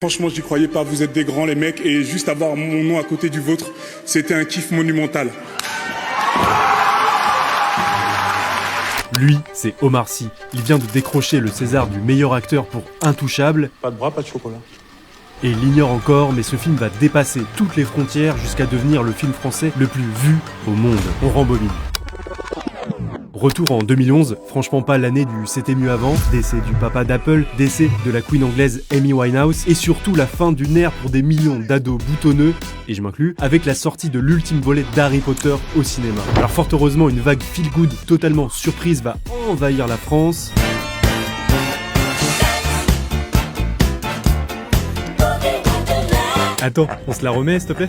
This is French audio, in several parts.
Franchement, j'y croyais pas, vous êtes des grands les mecs, et juste avoir mon nom à côté du vôtre, c'était un kiff monumental. Lui, c'est Omar Sy. Il vient de décrocher le César du meilleur acteur pour Intouchable. Pas de bras, pas de chocolat. Et il l'ignore encore, mais ce film va dépasser toutes les frontières jusqu'à devenir le film français le plus vu au monde. On rembobine. Retour en 2011, franchement pas l'année du C'était mieux avant, décès du papa d'Apple, décès de la queen anglaise Amy Winehouse, et surtout la fin d'une ère pour des millions d'ados boutonneux, et je m'inclus, avec la sortie de l'ultime volet d'Harry Potter au cinéma. Alors fort heureusement, une vague feel-good totalement surprise va envahir la France. Attends, on se la remet s'il te plaît ?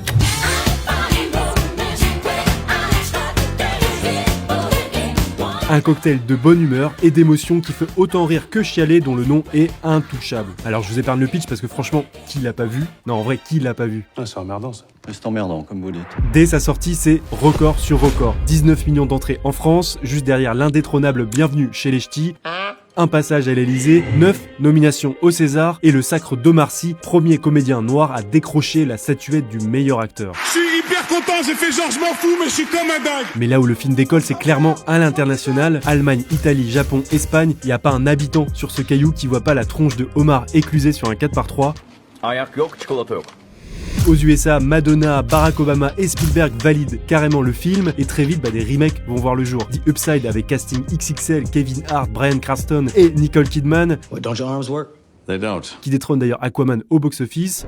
Un cocktail de bonne humeur et d'émotion qui fait autant rire que chialer, dont le nom est Intouchable. Alors je vous épargne le pitch parce que franchement, qui l'a pas vu ? Non, en vrai, qui l'a pas vu ? Ah, c'est emmerdant ça. C'est emmerdant, comme vous dites. Dès sa sortie, c'est record sur record. 19 millions d'entrées en France, juste derrière l'indétrônable Bienvenue chez les Ch'tis. Un passage à l'Elysée, 9 nominations au César et le sacre d'Omar Sy, premier comédien noir à décrocher la statuette du meilleur acteur. Je suis hyper content, j'ai fait genre je m'en fous, mais je suis comme un dingue. Mais là où le film décolle, c'est clairement à l'international. Allemagne, Italie, Japon, Espagne, y a pas un habitant sur ce caillou qui voit pas la tronche de Omar éclusée sur un 4x3. Aux USA, Madonna, Barack Obama et Spielberg valident carrément le film, et très vite, des remakes vont voir le jour. The Upside avec casting XXL, Kevin Hart, Bryan Cranston et Nicole Kidman, Don't your arms work? They don't. qui détrône d'ailleurs Aquaman au box-office.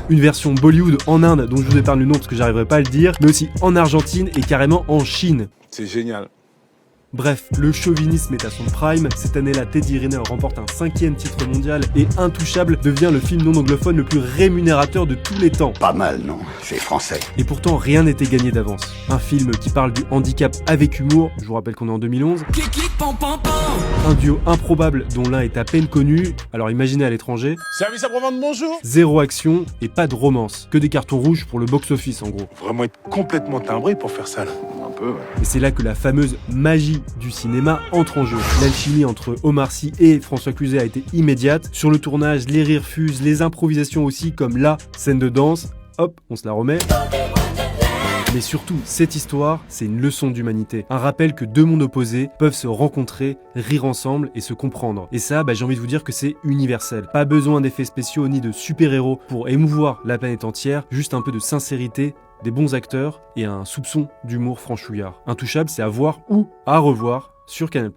Une version Bollywood en Inde, dont je vous épargne le nom parce que j'arriverai pas à le dire, mais aussi en Argentine et carrément en Chine. C'est génial. Bref, le chauvinisme est à son prime. Cette année-là, Teddy Riner remporte un 5e titre mondial et Intouchable devient le film non anglophone le plus rémunérateur de tous les temps. Pas mal, non? C'est français. Et pourtant, rien n'était gagné d'avance. Un film qui parle du handicap avec humour, je vous rappelle qu'on est en 2011. Un duo improbable dont l'un est à peine connu, alors imaginez à l'étranger. Service après-vente, bonjour. Zéro action et pas de romance. Que des cartons rouges pour le box-office en gros. Vraiment être complètement timbré pour faire ça là. Un peu, ouais. Et c'est là que la fameuse magie du cinéma entre en jeu. L'alchimie entre Omar Sy et François Cluzet a été immédiate. Sur le tournage, les rires fusent, les improvisations aussi, comme la scène de danse. Hop, on se la remet. Mais surtout, cette histoire, c'est une leçon d'humanité. Un rappel que deux mondes opposés peuvent se rencontrer, rire ensemble et se comprendre. Et ça, j'ai envie de vous dire que c'est universel. Pas besoin d'effets spéciaux ni de super-héros pour émouvoir la planète entière, juste un peu de sincérité, des bons acteurs et un soupçon d'humour franchouillard. Intouchable, c'est à voir ou à revoir sur Canal+.